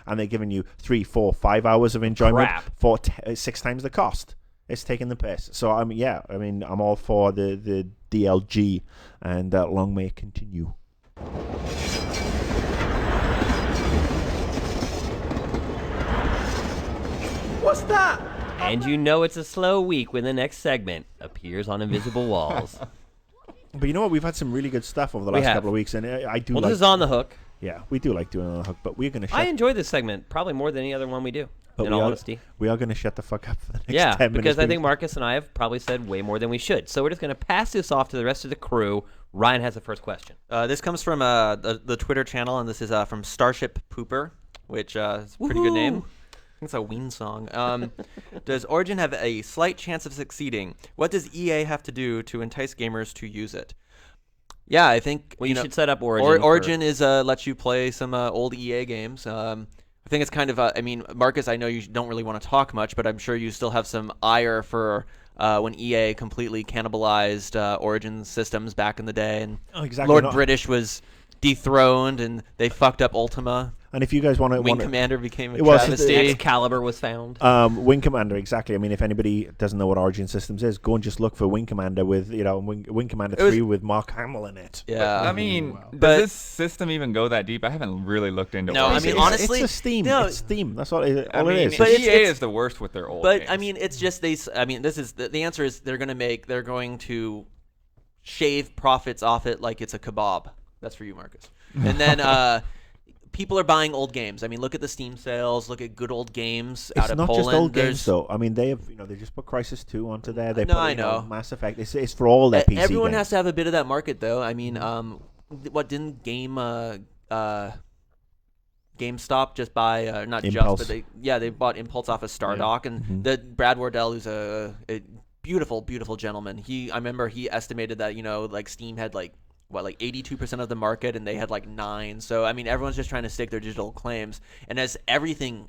Speaker 2: and they're giving you 3, 4, 5 hours of enjoyment for 6 times the cost. It's taking the piss. So I'm all for the DLG, and long may it continue.
Speaker 7: What's that?
Speaker 1: And it's a slow week when the next segment appears on Invisible Walls.
Speaker 2: But you know what? We've had some really good stuff over the last couple of weeks, and I do.
Speaker 1: Well,
Speaker 2: like,
Speaker 1: this is On the Hook.
Speaker 2: Yeah, we do like doing On the Hook, but we're gonna.
Speaker 1: I enjoy this segment probably more than any other one we do.
Speaker 2: But
Speaker 1: in all honesty.
Speaker 2: We are going to shut the fuck up for the next 10 minutes.
Speaker 1: Because I think Marcus and I have probably said way more than we should. So we're just going to pass this off to the rest of the crew. Ryan has the first question.
Speaker 5: This comes from the Twitter channel, and this is from Starship Pooper, which is a pretty good name. I think it's a Ween song. Does Origin have a slight chance of succeeding? What does EA have to do to entice gamers to use it? Yeah, I think
Speaker 1: you should set up Origin.
Speaker 5: Origin is lets you play some old EA games. I think it's kind of Marcus, I know you don't really want to talk much, but I'm sure you still have some ire for when EA completely cannibalized Origin systems back in the day, and Lord British was dethroned, and they fucked up Ultima.
Speaker 2: And if you guys want to...
Speaker 5: Wing Commander became a travesty.
Speaker 1: Excalibur was found.
Speaker 2: Wing Commander, exactly. I mean, if anybody doesn't know what Origin Systems is, go and just look for Wing Commander with, Wing Commander 3 with Mark Hamill in it.
Speaker 5: Yeah.
Speaker 4: I mean, does this system even go that deep? I haven't really looked into
Speaker 5: No,
Speaker 4: Origin.
Speaker 5: I mean, honestly...
Speaker 2: It's a Steam.
Speaker 5: No,
Speaker 2: it's Steam. That's all it is.
Speaker 5: But
Speaker 4: EA is the worst with their old games.
Speaker 5: But, I mean, it's just this is... The answer is they're going to shave profits off it like it's a kebab. That's for you, Marcus. And then... people are buying old games. I mean, look at the Steam sales. Look at good old games out of Poland.
Speaker 2: It's not just old games, though. I mean, they have, they just put Crisis 2 onto there. They
Speaker 5: I know.
Speaker 2: Mass Effect. It's for all their PC
Speaker 5: Everyone
Speaker 2: games.
Speaker 5: has to have a bit of that market, though. I mean, what didn't GameStop just buy? Not
Speaker 2: Impulse.
Speaker 5: just, but they bought Impulse off of Stardock, and the Brad Wardell, who's a beautiful, beautiful gentleman. I remember he estimated that like Steam had like 82% of the market, and they had like 9. So I mean, everyone's just trying to stake their digital claims, and as everything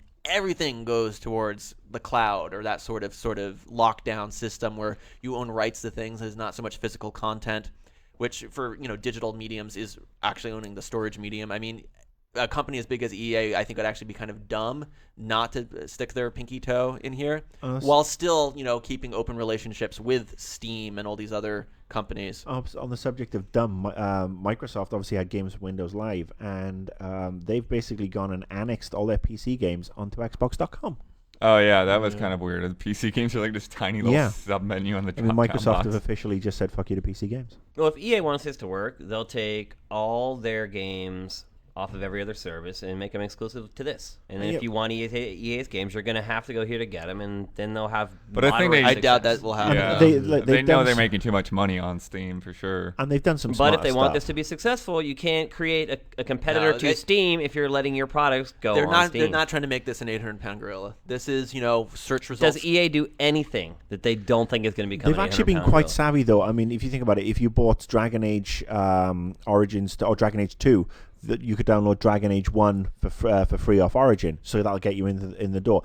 Speaker 5: goes towards the cloud or that sort of lockdown system where you own rights to things, there's not so much physical content, which for digital mediums is actually owning the storage medium. I mean, a company as big as EA, I think, would actually be kind of dumb not to stick their pinky toe in here, while still, keeping open relationships with Steam and all these other companies.
Speaker 2: On the subject of dumb, Microsoft obviously had games for Windows Live, and they've basically gone and annexed all their PC games onto Xbox.com.
Speaker 4: Oh yeah, that was kind of weird. The PC games are like this tiny little sub menu on the
Speaker 2: I mean,
Speaker 4: drop-down
Speaker 2: Microsoft
Speaker 4: box.
Speaker 2: have officially just said fuck you to PC games.
Speaker 1: Well, if EA wants this to work, they'll take all their games off of every other service and make them exclusive to this. And then if you want EA's games, you're going to have to go here to get them, and then they'll have.
Speaker 4: But I think
Speaker 5: I doubt that will happen.
Speaker 4: Yeah, they know they're making too much money on Steam for sure.
Speaker 2: And they've done some.
Speaker 1: But if they want
Speaker 2: stuff.
Speaker 1: this to be successful, you can't create a competitor to Steam if you're letting your products go on Steam.
Speaker 5: They're not trying to make this an 800-pound gorilla. This is, search results.
Speaker 1: Does EA do anything that they don't think is going to become?
Speaker 2: They've actually been quite savvy, though. I mean, if you think about it, if you bought Dragon Age Origins or Dragon Age 2, that you could download Dragon Age 1 for free off Origin, so that'll get you in the door.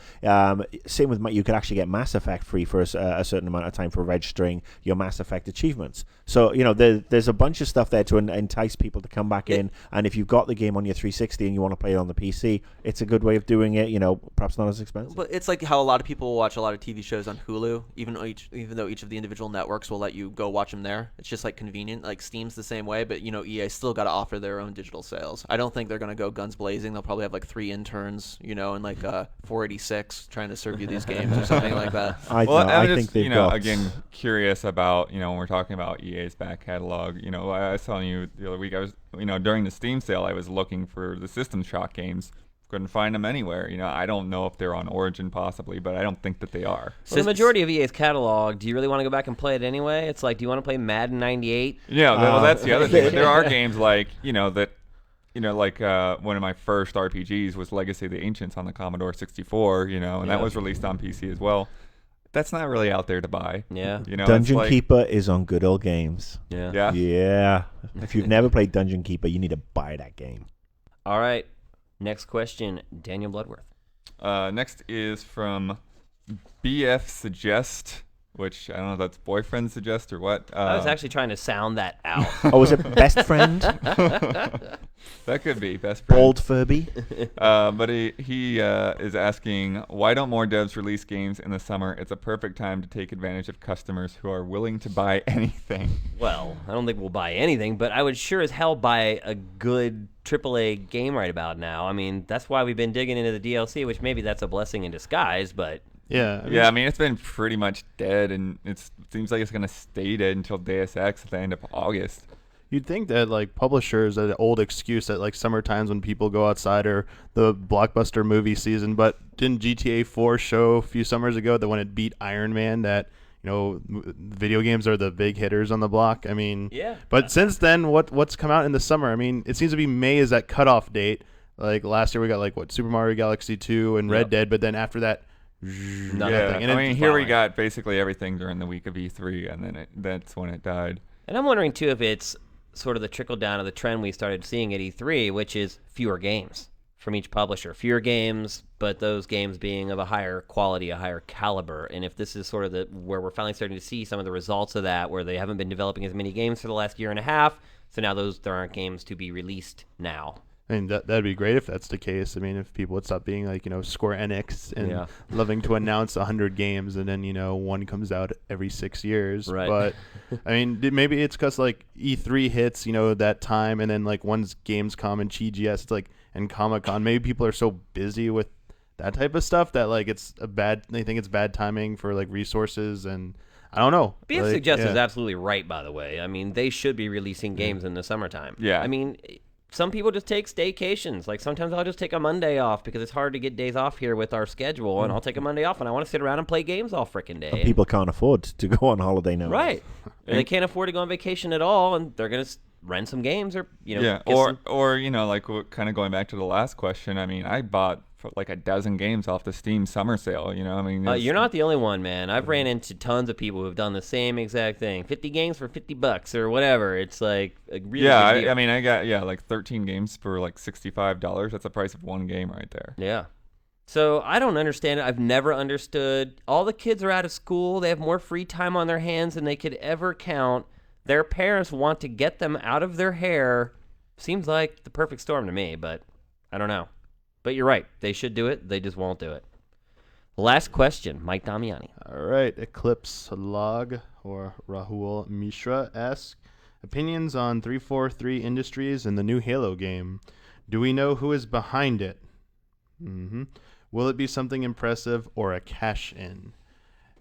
Speaker 2: Same with you could actually get Mass Effect free for a certain amount of time for registering your Mass Effect achievements. So there's a bunch of stuff there to entice people to come back in. And if you've got the game on your 360 and you want to play it on the PC, it's a good way of doing it. Perhaps not as expensive.
Speaker 5: But it's like how a lot of people watch a lot of TV shows on Hulu, even though each of the individual networks will let you go watch them there. It's just like convenient. Like Steam's the same way, but EA still got to offer their own digital sales. I don't think they're going to go guns blazing. They'll probably have like 3 interns, and like 486 trying to serve you these games or something like that.
Speaker 2: I think they've got...
Speaker 4: again, curious about, when we're talking about EA's back catalog, I was telling you the other week, I was, during the Steam sale, I was looking for the System Shock games. Couldn't find them anywhere. I don't know if they're on Origin possibly, but I don't think that they are.
Speaker 1: So the majority of EA's catalog, do you really want to go back and play it anyway? It's like, do you want to play Madden 98?
Speaker 4: Yeah, well, that's the other thing. There are games like, that... like one of my first RPGs was Legacy of the Ancients on the Commodore 64, and that was released on PC as well. That's not really out there to buy.
Speaker 1: Yeah.
Speaker 2: Dungeon Keeper is on Good Old Games.
Speaker 1: Yeah.
Speaker 4: Yeah.
Speaker 2: Yeah. If you've never played Dungeon Keeper, you need to buy that game.
Speaker 1: All right. Next question, Daniel Bloodworth.
Speaker 4: Next is from BF Suggest, which I don't know if that's boyfriend suggest or what.
Speaker 1: I was actually trying to sound that out.
Speaker 2: Oh, was it best friend?
Speaker 4: That could be best friend.
Speaker 2: Bald Furby?
Speaker 4: But he is asking, why don't more devs release games in the summer? It's a perfect time to take advantage of customers who are willing to buy anything.
Speaker 1: Well, I don't think we'll buy anything, but I would sure as hell buy a good AAA game right about now. I mean, that's why we've been digging into the DLC, which maybe that's a blessing in disguise, but...
Speaker 6: Yeah.
Speaker 4: I mean, it's been pretty much dead, and it seems like it's going to stay dead until Deus Ex at the end of August.
Speaker 6: You'd think that like publishers an old excuse at like summer times when people go outside or the blockbuster movie season, but didn't GTA 4 show a few summers ago that when it beat Iron Man that video games are the big hitters on the block? I mean,
Speaker 1: yeah.
Speaker 6: But since then, what's come out in the summer? I mean, it seems to be May is that cutoff date. Like last year we got like Super Mario Galaxy 2 and Red Dead, but then after that.
Speaker 4: Yeah,
Speaker 6: and
Speaker 4: I mean, here we got basically everything during the week of E3, and then that's when it died.
Speaker 1: And I'm wondering, too, if it's sort of the trickle down of the trend we started seeing at E3, which is fewer games from each publisher. Fewer games, but those games being of a higher quality, a higher caliber. And if this is sort of where we're finally starting to see some of the results of that, where they haven't been developing as many games for the last year and a half, so now there aren't games to be released now.
Speaker 6: I mean, that'd be great if that's the case. I mean, if people would stop being like, Square Enix and loving to announce 100 games and then, one comes out every 6 years.
Speaker 1: Right.
Speaker 6: But, I mean, maybe it's because, like, E3 hits, that time, and then, like, once games come and GGS, it's like, and Comic-Con, maybe people are so busy with that type of stuff that, like, they think it's bad timing for, like, resources and... I don't know.
Speaker 1: BF Suggest is absolutely right, by the way. I mean, they should be releasing games in the summertime.
Speaker 4: Yeah.
Speaker 1: I mean... Some people just take staycations. Like sometimes I'll just take a Monday off because it's hard to get days off here with our schedule, and I'll take a Monday off and I want to sit around and play games all frickin' day.
Speaker 2: People can't afford to go on holiday now.
Speaker 1: Right. And they can't afford to go on vacation at all, and they're gonna rent some games or
Speaker 4: or like kind of going back to the last question. I mean, I bought like a dozen games off the Steam summer sale. I mean,
Speaker 1: you're not the only one, man. I've ran into tons of people who've done the same exact thing. 50 games for $50 or whatever. It's like a really good deal.
Speaker 4: I mean, I got like 13 games for like $65. That's the price of one game right there.
Speaker 1: Yeah. So I don't understand it. I've never understood. All the kids are out of school. They have more free time on their hands than they could ever count. Their parents want to get them out of their hair. Seems like the perfect storm to me, but I don't know. But you're right. They should do it. They just won't do it. Last question, Mike Damiani.
Speaker 6: All right, Eclipse Log or Rahul Mishra asks, opinions on 343 Industries and the new Halo game. Do we know who is behind it? Will it be something impressive or a cash-in?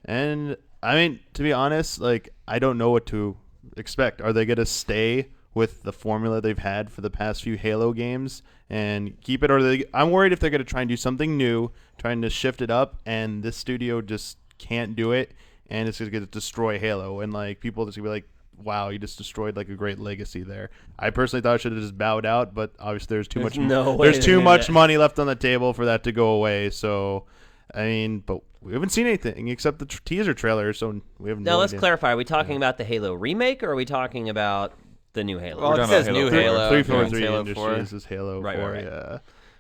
Speaker 6: And, I mean, to be honest, like, I don't know what to expect. Are they going to stay with the formula they've had for the past few Halo games and keep it? Or I'm worried if they're going to try and do something new, trying to shift it up, and this studio just can't do it, and it's going to destroy Halo. And, like, people just going to be like, wow, you just destroyed, like, a great legacy there. I personally thought I should have just bowed out, but obviously there's too much money left on the table for that to go away. So, I mean, but we haven't seen anything except the teaser trailer, so we have
Speaker 1: Now, let's clarify. Are we talking about the Halo remake, or are we talking about the new Halo?
Speaker 5: Well, it says new Halo.
Speaker 6: 343
Speaker 5: Halo
Speaker 6: Industries is Halo 4,
Speaker 1: Right.
Speaker 6: yeah.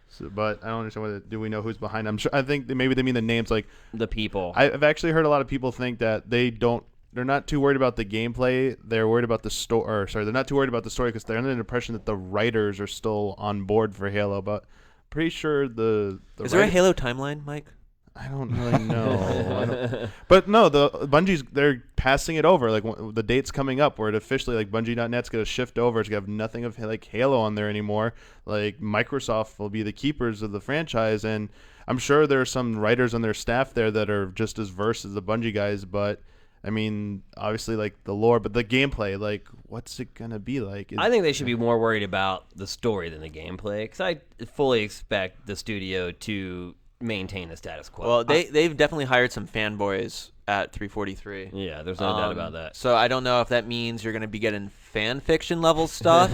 Speaker 6: So, but I don't understand do we know who's behind? I'm sure. I think maybe they mean the names. Like
Speaker 1: The people.
Speaker 6: I've actually heard a lot of people think that they're not too worried about the gameplay. They're worried about the story. They're not too worried about the story because they're under the impression that the writers are still on board for Halo. But pretty sure the
Speaker 5: Is there a Halo timeline, Mike?
Speaker 6: I don't really know. But no, the Bungie's they're passing it over. Like the date's coming up where it officially like Bungie.net's gonna shift over. It's gonna have nothing of like Halo on there anymore. Like Microsoft will be the keepers of the franchise, and I'm sure there are some writers on their staff there that are just as versed as the Bungie guys. But I mean, obviously, like the lore, but the gameplay, like what's it gonna be like?
Speaker 1: I think they should be more worried about the story than the gameplay, because I fully expect the studio to maintain the status quo.
Speaker 5: Well, they've definitely hired some fanboys at 343.
Speaker 1: Yeah, there's no doubt about that.
Speaker 5: So I don't know if that means you're going to be getting fan fiction level stuff,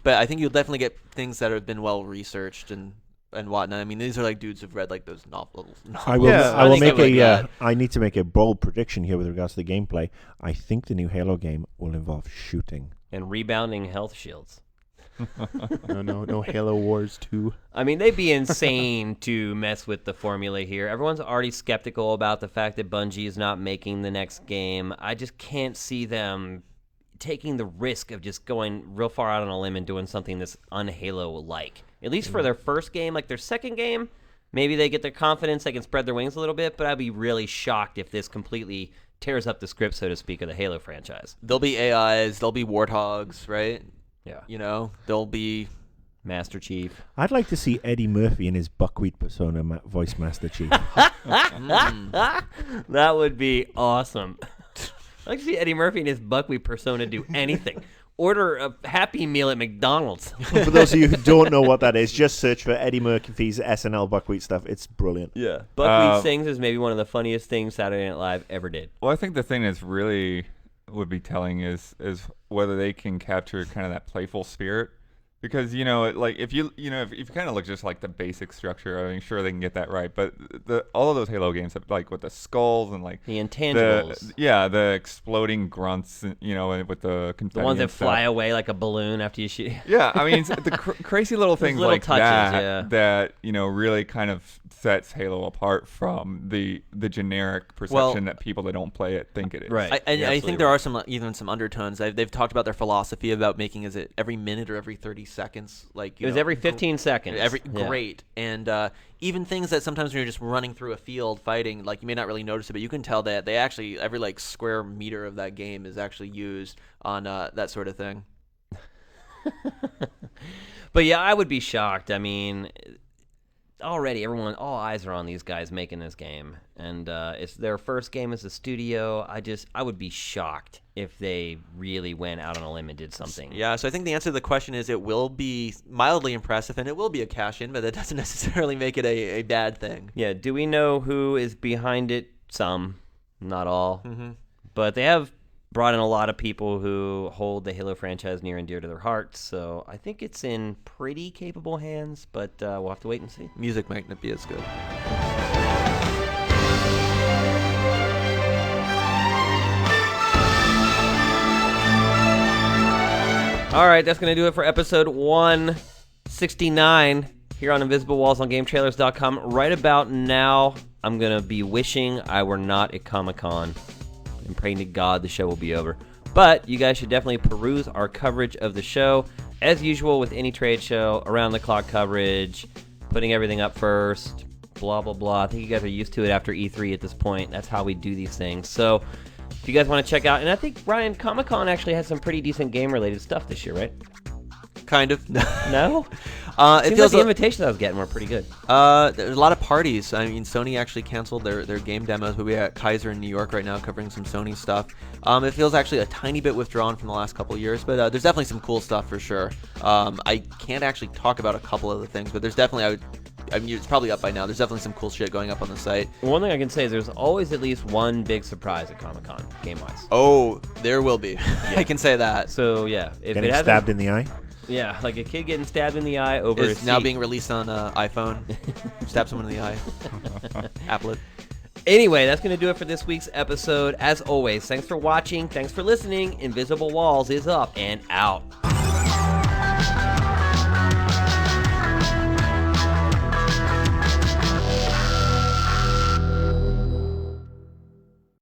Speaker 5: but I think you'll definitely get things that have been well researched and whatnot. I mean, these are like dudes who've read like those novels.
Speaker 2: I will.
Speaker 6: Yeah,
Speaker 2: I will
Speaker 5: think
Speaker 2: make
Speaker 5: like
Speaker 2: I need to make a bold prediction here with regards to the gameplay. I think the new Halo game will involve shooting.
Speaker 1: And rebounding health shields.
Speaker 6: no Halo Wars 2.
Speaker 1: I mean, they'd be insane to mess with the formula here. Everyone's already skeptical about the fact that Bungie is not making the next game. I just can't see them taking the risk of just going real far out on a limb and doing something this un-Halo-like. At least for their first game. Like their second game, maybe they get their confidence, they can spread their wings a little bit, but I'd be really shocked if this completely tears up the script, so to speak, of the Halo franchise.
Speaker 5: There'll be AIs, there'll be warthogs, right?
Speaker 1: Yeah.
Speaker 5: You know, there'll be
Speaker 1: Master Chief.
Speaker 2: I'd like to see Eddie Murphy in his buckwheat persona voice Master Chief.
Speaker 1: That would be awesome. I'd like to see Eddie Murphy in his buckwheat persona do anything. Order a Happy Meal at McDonald's.
Speaker 2: For those of you who don't know what that is, just search for Eddie Murphy's SNL buckwheat stuff. It's brilliant.
Speaker 1: Yeah. Buckwheat Sings is maybe one of the funniest things Saturday Night Live ever did.
Speaker 4: Well, I think the thing that's really would be telling is whether they can capture kind of that playful spirit, because like if you kind of look just like the basic structure, I mean, sure they can get that right, but all of those Halo games have, like with the skulls and like
Speaker 1: the intangibles,
Speaker 4: the exploding grunts, and with the confetti,
Speaker 1: the ones that
Speaker 4: stuff.
Speaker 1: fly away like a balloon after you shoot.
Speaker 4: Yeah, I mean the crazy little things
Speaker 1: little
Speaker 4: like
Speaker 1: touches,
Speaker 4: that really kind of sets Halo apart from the generic perception that people that don't play it think it is.
Speaker 1: Right.
Speaker 5: I think there are some undertones. They've talked about their philosophy about making is it every minute or every 30 seconds, like
Speaker 1: it was every 15 seconds.
Speaker 5: Great, and even things that sometimes when you're just running through a field fighting, like you may not really notice it, but you can tell that they actually every like square meter of that game is actually used on that sort of thing.
Speaker 1: But yeah, I would be shocked. I mean, already all eyes are on these guys making this game, and it's their first game as a studio. I would be shocked if they really went out on a limb and did something.
Speaker 5: Yeah, so I think the answer to the question is it will be mildly impressive and it will be a cash-in, but that doesn't necessarily make it a bad thing.
Speaker 1: Yeah, do we know who is behind it? Some, not all.
Speaker 5: Mm-hmm.
Speaker 1: But they have brought in a lot of people who hold the Halo franchise near and dear to their hearts, so I think it's in pretty capable hands, but we'll have to wait and see.
Speaker 5: Music might not be as good.
Speaker 1: All right, that's going to do it for episode 169 here on Invisible Walls on GameTrailers.com. Right about now, I'm going to be wishing I were not at Comic-Con and praying to God the show will be over. But you guys should definitely peruse our coverage of the show. as usual with any trade show, around-the-clock coverage, putting everything up first, blah, blah, blah. I think you guys are used to it after E3 at this point. That's how we do these things. So if you guys want to check out, and I think, Ryan, Comic-Con actually has some pretty decent game-related stuff this year, right?
Speaker 5: Kind of.
Speaker 1: No?
Speaker 5: It
Speaker 1: Seems
Speaker 5: feels
Speaker 1: like the invitations I was getting were pretty good.
Speaker 5: There's a lot of parties. I mean, Sony actually canceled their game demos, but we're at Kaiser in New York right now covering some Sony stuff. It feels actually a tiny bit withdrawn from the last couple of years, but there's definitely some cool stuff for sure. I can't actually talk about a couple of the things, but there's definitely, I mean, it's probably up by now. There's definitely some cool shit going up on the site.
Speaker 1: One thing I can say is there's always at least one big surprise at Comic-Con, game-wise.
Speaker 5: Oh, there will be. I can say that.
Speaker 1: So, yeah. If
Speaker 2: Getting
Speaker 1: it hasn't,
Speaker 2: stabbed in the eye.
Speaker 1: Yeah, like a kid getting stabbed in the eye over
Speaker 5: It's
Speaker 1: a
Speaker 5: now
Speaker 1: seat.
Speaker 5: being released on iPhone. Stab someone in the eye. Apple it.
Speaker 1: Anyway, that's going to do it for this week's episode. As always, thanks for watching. Thanks for listening. Invisible Walls is up and out.